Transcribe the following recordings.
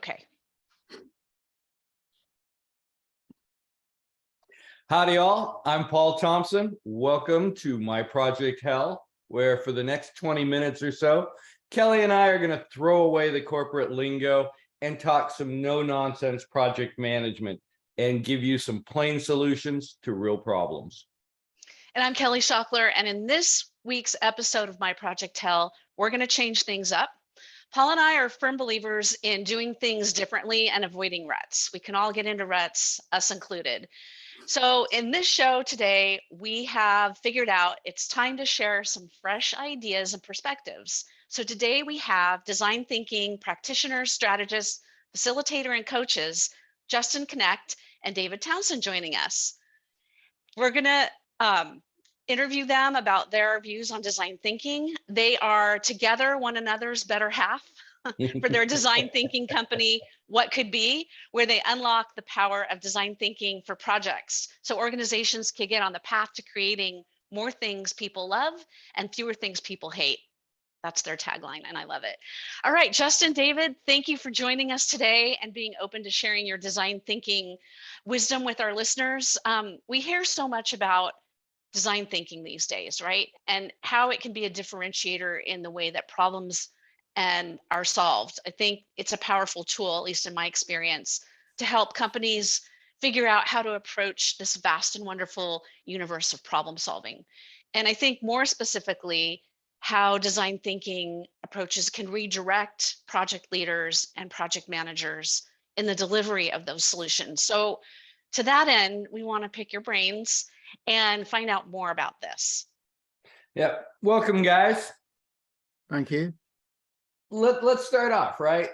Okay. Howdy all, I'm Paul Thompson. Welcome to My Project Hell, where for the next 20 minutes or so, Kelly and I are going to throw away the corporate lingo and talk some no-nonsense project management and give you some plain solutions to real problems. And I'm Kelly Schockler, and in this week's episode of My Project Hell, we're going to change things up. Paul and I are firm believers in doing things differently and avoiding ruts. We can all get into ruts, us included. So in this show today, we have figured out it's time to share some fresh ideas and perspectives. So today we have design thinking practitioners, strategists, facilitator, and coaches, Justin Knecht and David Townsend joining us. We're going to interview them about their views on design thinking. They are together one another's better half for their design thinking company, What Could Be, where they unlock the power of design thinking for projects. So organizations can get on the path to creating more things people love and fewer things people hate. That's their tagline, and I love it. All right, Justin, David, thank you for joining us today and being open to sharing your design thinking wisdom with our listeners. We hear so much about design thinking these days, right? And how it can be a differentiator in the way that problems and are solved. I think it's a powerful tool, at least in my experience, to help companies figure out how to approach this vast and wonderful universe of problem solving. And I think more specifically, how design thinking approaches can redirect project leaders and project managers in the delivery of those solutions. So to that end, we want to pick your brains and find out more about this. Yeah, welcome guys. Thank you. Let's start off, right?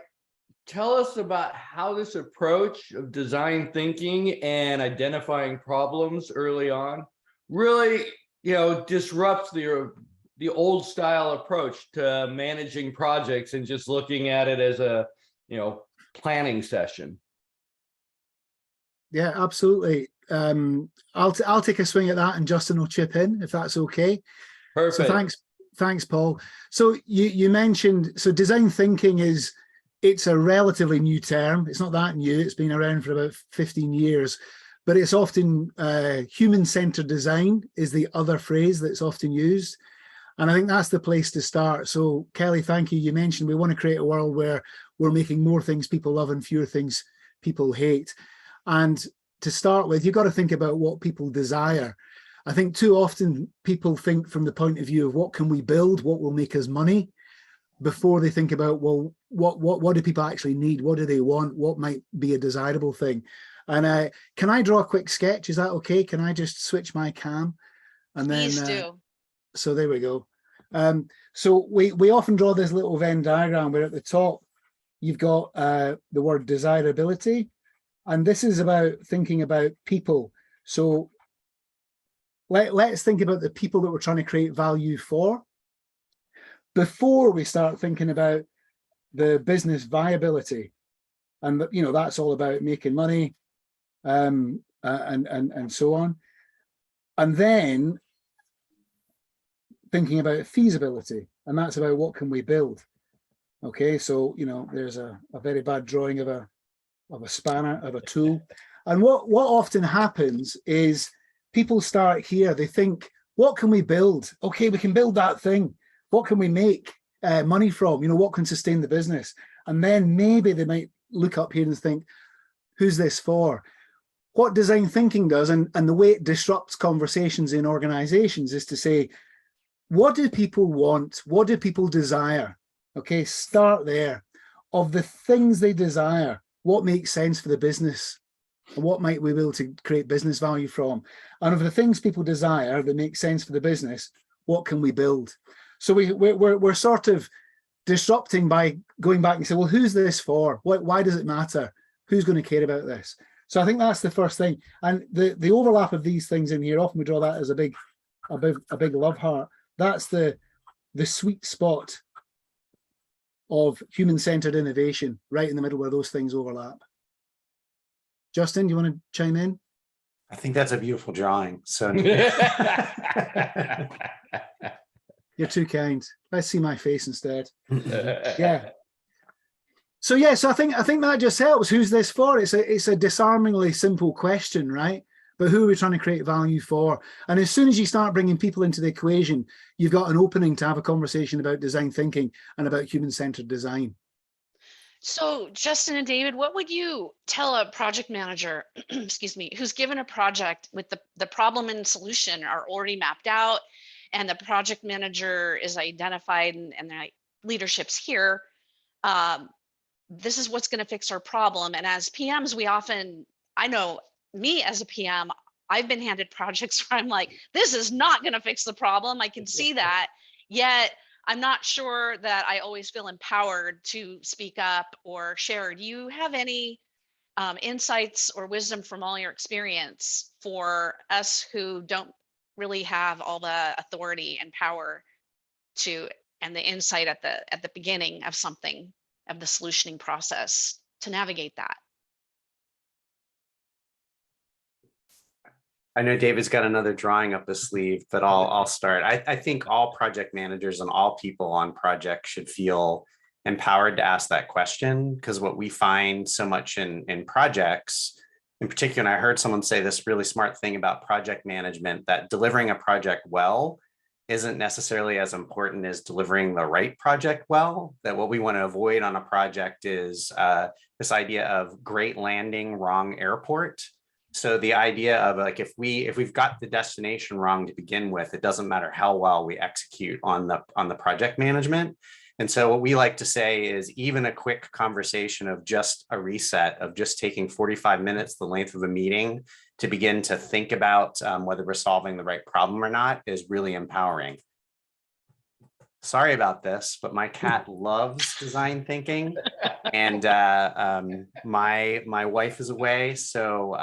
Tell us about how this approach of design thinking and identifying problems early on really, disrupts the old style approach to managing projects and just looking at it as a, planning session. Yeah, absolutely. I'll take a swing at that, and Justin will chip in if that's okay. Perfect. So thanks, Paul. So you mentioned, so design thinking it's a relatively new term. It's not that new. It's been around for about 15 years, but it's often human-centered design is the other phrase that's often used. And I think that's the place to start. So Kelly, thank you. You mentioned we want to create a world where we're making more things people love and fewer things people hate. And to start with, you've got to think about what people desire. I think too often people think from the point of view of what can we build, what will make us money, before they think about, well, what do people actually need? What do they want? What might be a desirable thing? And can I draw a quick sketch? Is that okay? Can I just switch my cam? And Please then, do. So there we go. So we often draw this little Venn diagram where at the top, you've got the word desirability. And this is about thinking about people. So let's think about the people that we're trying to create value for before we start thinking about the business viability. And that's all about making money and so on. And then thinking about feasibility, and that's about what can we build. Okay, so there's a very bad drawing of a spanner, of a tool. And what often happens is people start here, they think, what can we build? Okay, we can build that thing. What can we make money from? What can sustain the business? And then maybe they might look up here and think, who's this for? What design thinking does, and the way it disrupts conversations in organizations, is to say, what do people want? What do people desire? Okay, start there. Of the things they desire, what makes sense for the business? And what might we be able to create business value from? And of the things people desire that make sense for the business, what can we build? So we're sort of disrupting by going back and say, well, who's this for? Why does it matter? Who's going to care about this? So I think that's the first thing. And the overlap of these things in here, often we draw that as a big love heart. That's the sweet spot of human-centered innovation, right in the middle where those things overlap. Justin, do you want to chime in? I think that's a beautiful drawing. So You're too kind. Let's see my face instead. Yeah. So yeah, so I think that just helps. Who's this for? It's a disarmingly simple question, right? But who are we trying to create value for? And as soon as you start bringing people into the equation, you've got an opening to have a conversation about design thinking and about human-centered design. So Justin and David, what would you tell a project manager, excuse me, who's given a project with the problem and solution are already mapped out, and the project manager is identified and the leadership's here? This is what's going to fix our problem. And as PMs, we often, I know me as a PM, I've been handed projects where I'm like, this is not going to fix the problem. I can see that, yet I'm not sure that I always feel empowered to speak up or share. Do you have any insights or wisdom from all your experience for us who don't really have all the authority and power to, and the insight at the beginning of something, of the solutioning process, to navigate that? I know David's got another drawing up his sleeve, but I'll start. I think all project managers and all people on projects should feel empowered to ask that question, because what we find so much in projects, in particular, and I heard someone say this really smart thing about project management, that delivering a project well isn't necessarily as important as delivering the right project well. That what we want to avoid on a project is this idea of great landing, wrong airport. So the idea of like, if we've got the destination wrong to begin with, it doesn't matter how well we execute on the project management. And so what we like to say is even a quick conversation of just a reset of just taking 45 minutes, the length of a meeting, to begin to think about whether we're solving the right problem or not is really empowering. Sorry about this, but my cat loves design thinking, and my wife is away, so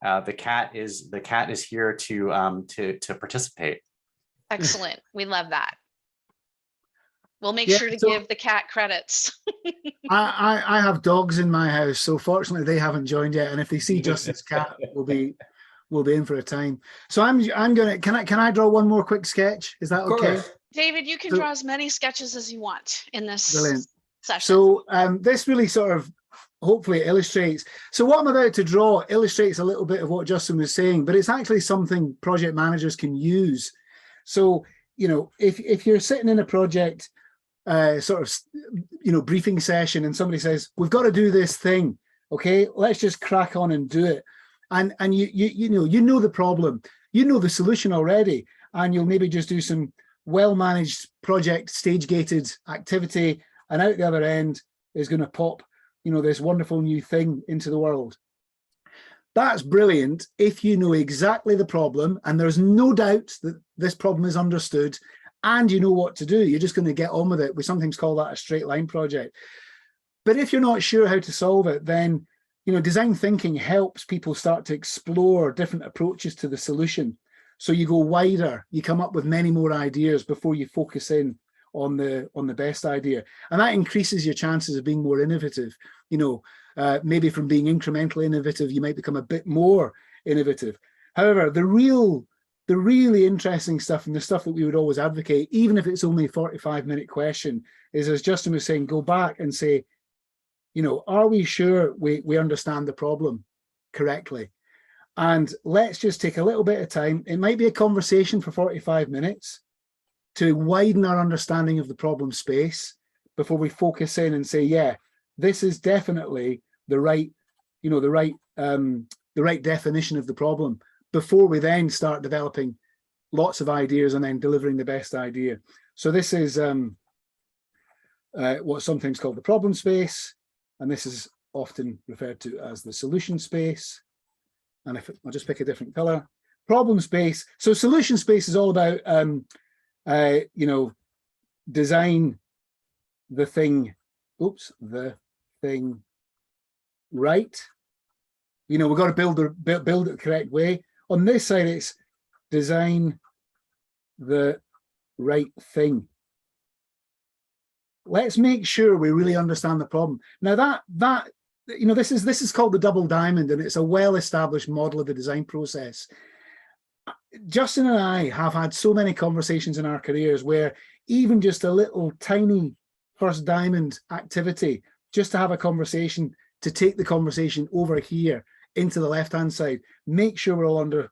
the cat is here to participate. Excellent. We love that. We'll make Yeah, sure to so- give the cat credits. I have dogs in my house, so fortunately they haven't joined yet. And if they see Justin's cat, we'll be in for a time. So I'm gonna can I draw one more quick sketch? Is that Of okay? course. David, you can So- draw as many sketches as you want in this Brilliant. session. So this really sort of hopefully illustrates. So what I'm about to draw illustrates a little bit of what Justin was saying, but it's actually something project managers can use. So, you know, if you're sitting in a project sort of, you know, briefing session and somebody says, we've got to do this thing, okay, let's just crack on and do it. And you know the problem, you know the solution already, and you'll maybe just do some well-managed project stage-gated activity, and out the other end is going to pop, you know, this wonderful new thing into the world. That's brilliant if you know exactly the problem and there's no doubt that this problem is understood and you know what to do. You're just going to get on with it. We sometimes call that a straight line project. But if you're not sure how to solve it, then, you know, design thinking helps people start to explore different approaches to the solution. So you go wider, you come up with many more ideas before you focus in on the best idea. And that increases your chances of being more innovative. You know, maybe from being incrementally innovative, you might become a bit more innovative. However, the really interesting stuff and the stuff that we would always advocate, even if it's only a 45-minute question, is, as Justin was saying, go back and say, you know, are we sure we understand the problem correctly? And let's just take a little bit of time. It might be a conversation for 45 minutes to widen our understanding of the problem space before we focus in and say, yeah, this is definitely the right, you know, the right definition of the problem, before we then start developing lots of ideas and then delivering the best idea. So this is what's sometimes called the problem space, and this is often referred to as the solution space. And if I'll just pick a different color, problem space. So solution space is all about, you know, design the thing, the thing right. You know, we've got to build it the correct way. On this side, it's design the right thing. Let's make sure we really understand the problem. Now that you know, this is called the double diamond, and it's a well-established model of the design process. Justin and I have had so many conversations in our careers where even just a little tiny first diamond activity just to have a conversation, to take the conversation over here into the left-hand side, make sure we're all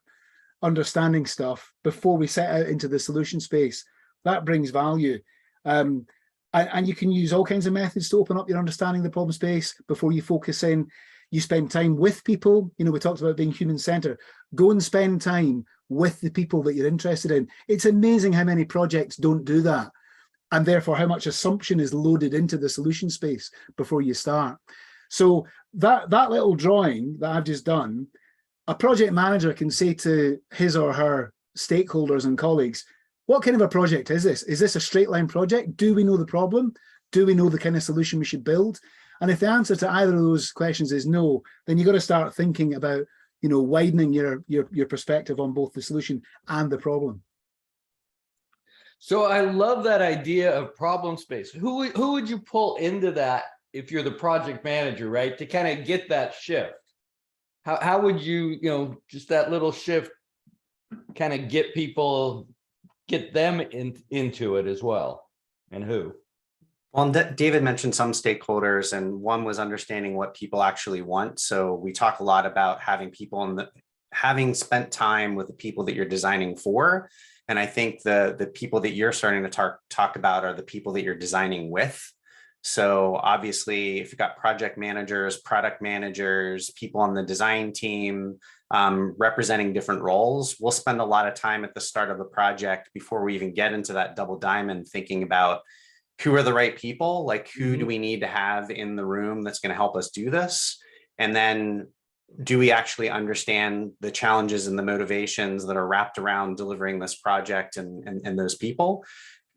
understanding stuff before we set out into the solution space. That brings value. And you can use all kinds of methods to open up your understanding of the problem space before you focus in. You spend time with people. You know, we talked about being human-centered. Go and spend time with the people that you're interested in. It's amazing how many projects don't do that, and therefore how much assumption is loaded into the solution space before you start. So that little drawing that I've just done, a project manager can say to his or her stakeholders and colleagues, what kind of a project is this? Is this a straight line project? Do we know the problem? Do we know the kind of solution we should build? And if the answer to either of those questions is no, then you've got to start thinking about, you know, widening your perspective on both the solution and the problem. So I love that idea of problem space. Who would you pull into that if you're the project manager, right? To kind of get that shift. How would you, you know, just that little shift kind of get them into it as well? And who? Well, David mentioned some stakeholders, and one was understanding what people actually want. So we talk a lot about having people having spent time with the people that you're designing for. And I think the people that you're starting to talk about are the people that you're designing with. So obviously, if you've got project managers, product managers, people on the design team, representing different roles, we'll spend a lot of time at the start of the project before we even get into that double diamond thinking about who are the right people, like who do we need to have in the room that's going to help us do this? And then do we actually understand the challenges and the motivations that are wrapped around delivering this project and those people?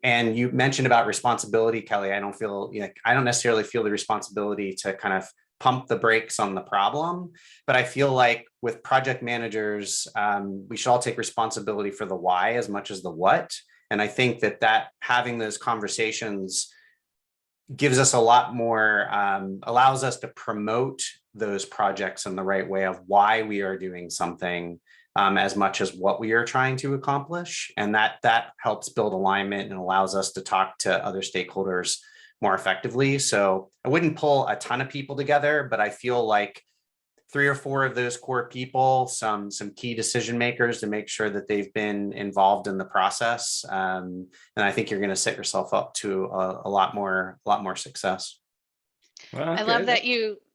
And you mentioned about responsibility, Kelly. I don't necessarily feel the responsibility to kind of pump the brakes on the problem, but I feel like with project managers, we should all take responsibility for the why as much as the what. And I think that having those conversations gives us a lot more, allows us to promote those projects in the right way of why we are doing something, as much as what we are trying to accomplish. And that helps build alignment and allows us to talk to other stakeholders more effectively. So I wouldn't pull a ton of people together, but I feel like 3 or 4 of those core people, some key decision makers to make sure that they've been involved in the process. And I think you're going to set yourself up to a lot more success. Well, I love that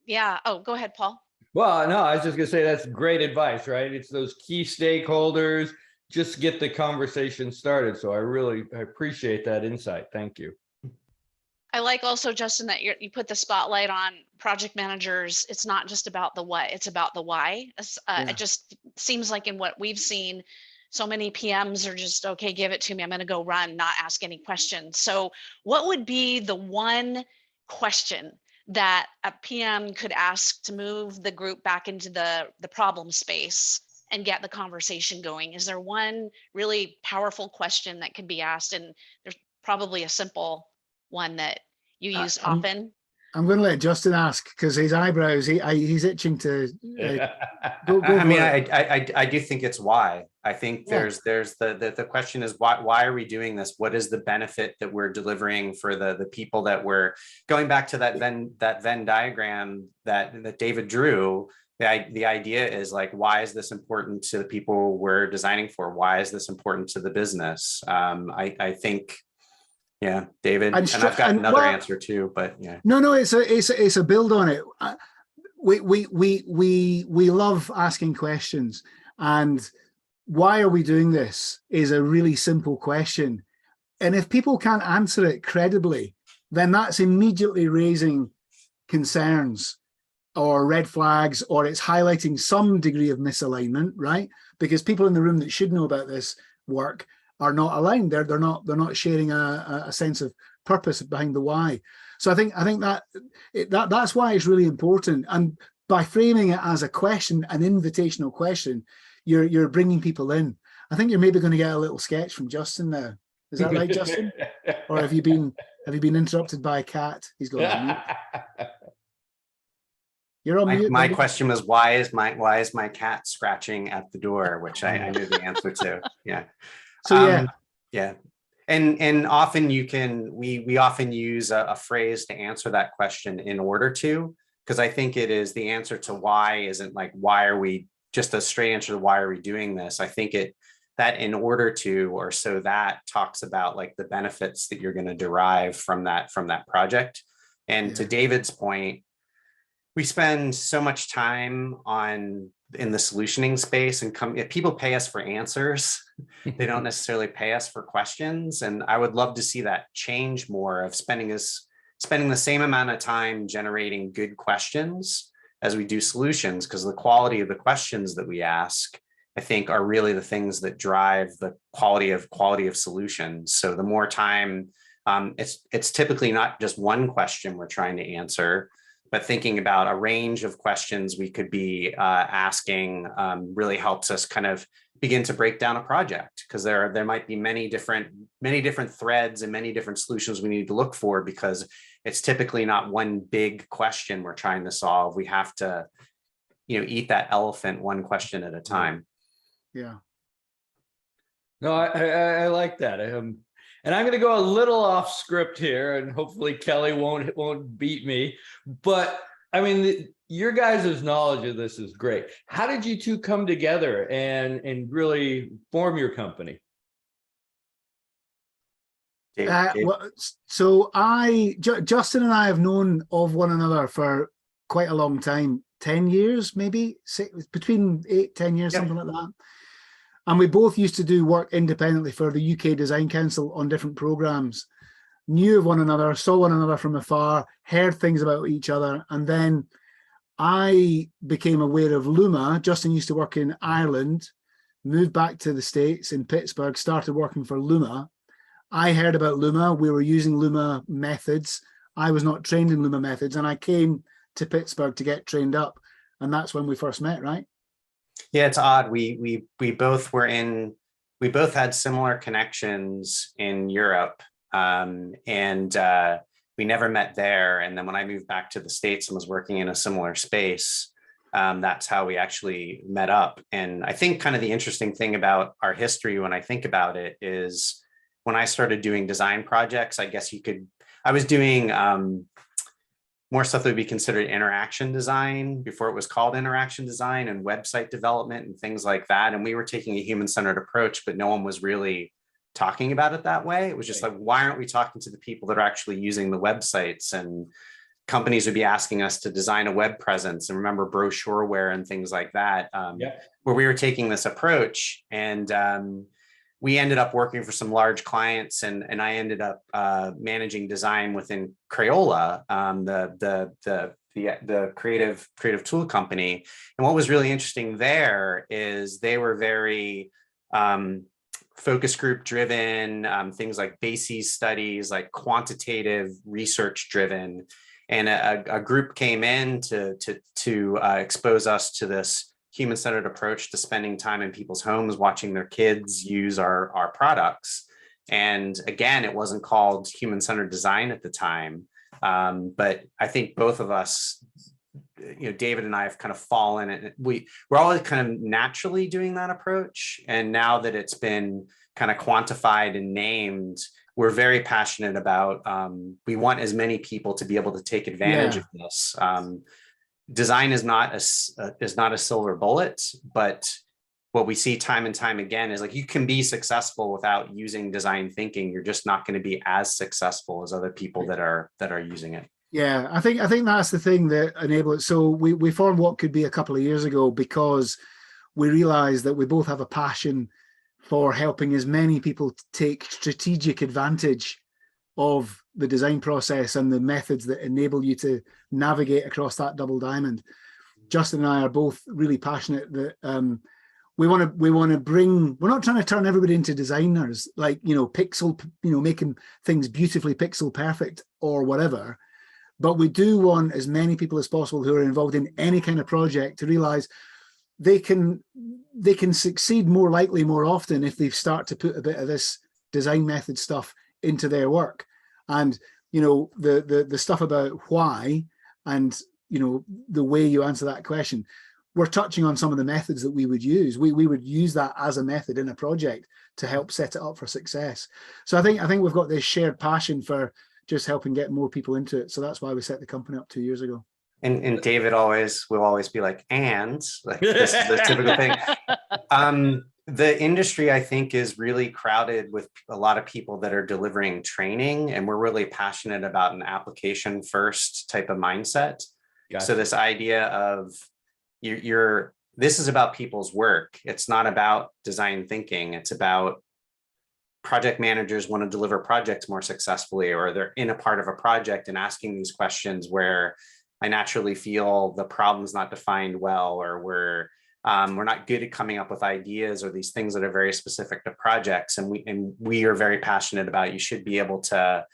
yeah. Oh, go ahead, Paul. Well, no, I was just gonna say that's great advice, right? It's those key stakeholders, just get the conversation started. So I appreciate that insight. Thank you. I like also, Justin, that you put the spotlight on project managers. It's not just about the what, it's about the why. It just seems like in what we've seen, so many PMs are just, okay, give it to me, I'm going to go run, not ask any questions. So what would be the one question that a PM could ask to move the group back into the problem space and get the conversation going? Is there one really powerful question that could be asked? And there's probably a simple one that you use often. I'm going to let Justin ask because his eyebrows, he's itching to go I mean, I do think it's why. I think there's the question is why are we doing this? What is the benefit that we're delivering for the people that we're going back to that Venn diagram that David drew? The idea is like, why is this important to the people we're designing for? Why is this important to the business? I think. Yeah, David, and I've got another answer too, but yeah. No, it's a build on it. We love asking questions, and why are we doing this is a really simple question. And if people can't answer it credibly, then that's immediately raising concerns or red flags, or it's highlighting some degree of misalignment, right? Because people in the room that should know about this work are not aligned. They're not sharing a sense of purpose behind the why. So I think that's why it's really important. And by framing it as a question, an invitational question, you're bringing people in. I think you're maybe going to get a little sketch from Justin now. Is that right, Justin? Or have you been interrupted by a cat? He's going on mute. You're on mute. My question was, why is my cat scratching at the door, which I knew the answer to. Yeah. So yeah. And often we often use a phrase to answer that question, in order to, because I think it is the answer to why isn't like, why are we, just a straight answer to why are we doing this. I think that in order to, or so that talks about like the benefits that you're going to derive from that project. And to David's point, we spend so much time in the solutioning space, and people pay us for answers. They don't necessarily pay us for questions. And I would love to see that change more, of spending the same amount of time generating good questions as we do solutions, because the quality of the questions that we ask, I think, are really the things that drive the quality of solutions. So the more time, it's typically not just one question we're trying to answer, but thinking about a range of questions we could be asking really helps us kind of begin to break down a project, because there might be many different threads and many different solutions we need to look for, because it's typically not one big question we're trying to solve. We have to, eat that elephant one question at a time. Yeah. No, I like that. And I'm going to go a little off script here, and hopefully Kelly won't beat me. But I mean, your guys' knowledge of this is great. How did you two come together and really form your company? Well, so Justin and I have known of one another for quite a long time, 10 years, maybe between 8-10 years, something like that. And we both used to do work independently for the UK Design Council on different programs, knew of one another, saw one another from afar, heard things about each other. And then I became aware of Luma. Justin used to work in Ireland, moved back to the States in Pittsburgh, started working for Luma. I heard about Luma. We were using Luma methods. I was not trained in Luma methods, and I came to Pittsburgh to get trained up. And that's when we first met, right? Yeah, it's odd. We both had similar connections in Europe, and we never met there. And then when I moved back to the States and was working in a similar space, that's how we actually met up. And I think kind of the interesting thing about our history, when I think about it, is when I started doing design projects, I was doing more stuff that would be considered interaction design before it was called interaction design, and website development and things like that. And we were taking a human-centered approach, but no one was really talking about it that way. It was just like, why aren't we talking to the people that are actually using the websites? And companies would be asking us to design a web presence and remember brochureware and things like that, where we were taking this approach. And we ended up working for some large clients, and I ended up managing design within Crayola, the creative tool company. And what was really interesting there is they were very focus group driven, things like bases studies, like quantitative research driven. And a group came in to expose us to this human-centered approach to spending time in people's homes, watching their kids use our products. And again, it wasn't called human-centered design at the time. But I think both of us, David and I, have kind of fallen, and we're always kind of naturally doing that approach. And now that it's been kind of quantified and named, we're very passionate about, we want as many people to be able to take advantage of this. Design is not a silver bullet, but what we see time and time again is like, you can be successful without using design thinking. You're just not going to be as successful as other people that are using it. Yeah, I think that's the thing that enabled it. So we formed what could be a couple of years ago, because we realized that we both have a passion for helping as many people take strategic advantage of the design process and the methods that enable you to navigate across that double diamond. Justin and I are both really passionate that we want to bring, we're not trying to turn everybody into designers, like, making things beautifully pixel perfect or whatever. But we do want as many people as possible who are involved in any kind of project to realize they can succeed more likely, more often, if they start to put a bit of this design method stuff into their work. And the stuff about why, and the way you answer that question, we're touching on some of the methods that we would use. We would use that as a method in a project to help set it up for success. So I think we've got this shared passion for just helping get more people into it. So that's why we set the company up 2 years ago. And David will always be like, and like this is the typical thing. The industry, I think, is really crowded with a lot of people that are delivering training, and we're really passionate about an application first type of mindset. Gotcha. So this idea of this is about people's work. It's not about design thinking. It's about project managers want to deliver projects more successfully, or they're in a part of a project and asking these questions where I naturally feel the problem's not defined well, or we're not good at coming up with ideas, or these things that are very specific to projects. And we are very passionate about, you should be able to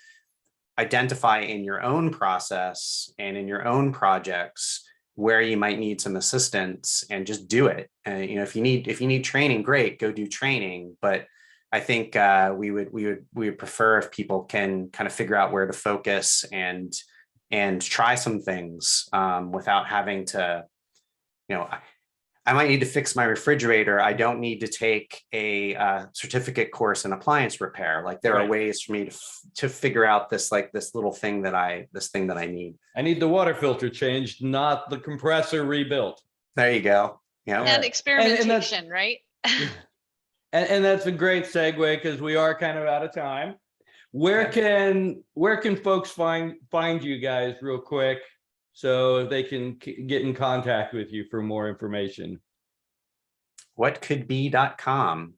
identify in your own process and in your own projects where you might need some assistance, and just do it. And if you need training, great, go do training. But I think we would prefer if people can kind of figure out where to focus and try some things without having to, I might need to fix my refrigerator. I don't need to take a certificate course in appliance repair. Like there are ways for me to figure out this little thing that I need. I need the water filter changed, not the compressor rebuilt. There you go. Yeah. And experimentation, right? And that's a great segue, because we are kind of out of time. Where can folks find you guys real quick, so they can get in contact with you for more information? Whatcouldbe.com.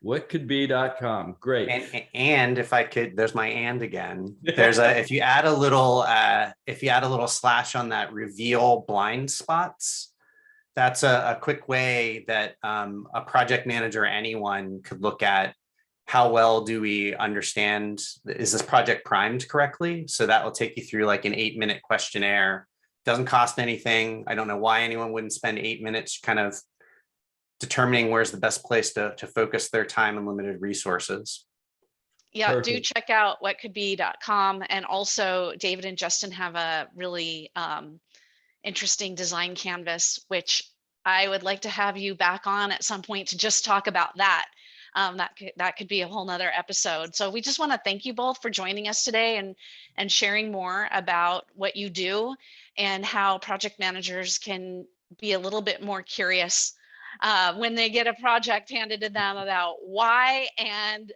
Whatcouldbe.com. Great. And if I could, there's my and again. If you add a little slash on that, reveal blind spots. That's a quick way that a project manager or anyone could look at how well do we understand, is this project primed correctly? So that will take you through like an 8-minute questionnaire. Doesn't cost anything. I don't know why anyone wouldn't spend 8 minutes kind of determining where's the best place to focus their time and limited resources. Yeah, Perfect. do check out whatcouldbe.com. And also David and Justin have a really interesting design canvas, which I would like to have you back on at some point to just talk about that. That could be a whole nother episode. So we just want to thank you both for joining us today and sharing more about what you do and how project managers can be a little bit more curious when they get a project handed to them about why and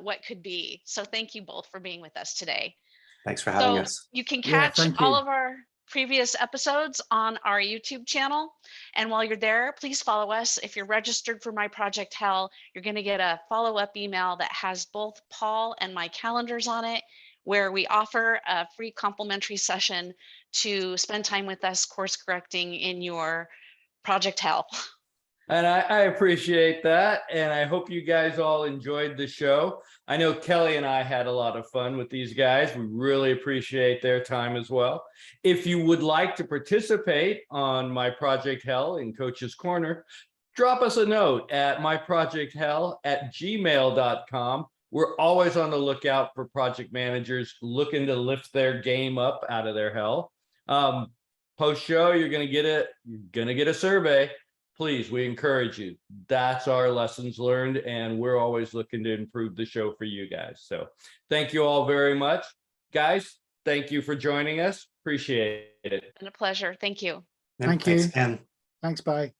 what could be. So thank you both for being with us today. Thanks for having us. You can catch all of our previous episodes on our YouTube channel. And while you're there, please follow us. If you're registered for My Project Hell, you're going to get a follow-up email that has both Paul and my calendars on it, where we offer a free complimentary session to spend time with us course correcting in your Project Hell. And I appreciate that. And I hope you guys all enjoyed the show. I know Kelly and I had a lot of fun with these guys. We really appreciate their time as well. If you would like to participate on My Project Hell in Coach's Corner, drop us a note at myprojecthell@gmail.com. We're always on the lookout for project managers looking to lift their game up out of their hell. Post show, you're gonna get a survey. Please, we encourage you. That's our lessons learned, and we're always looking to improve the show for you guys. So thank you all very much. Guys, thank you for joining us. Appreciate it. It's been a pleasure. Thank you. Thank you. Thanks, Ken. Thanks, bye.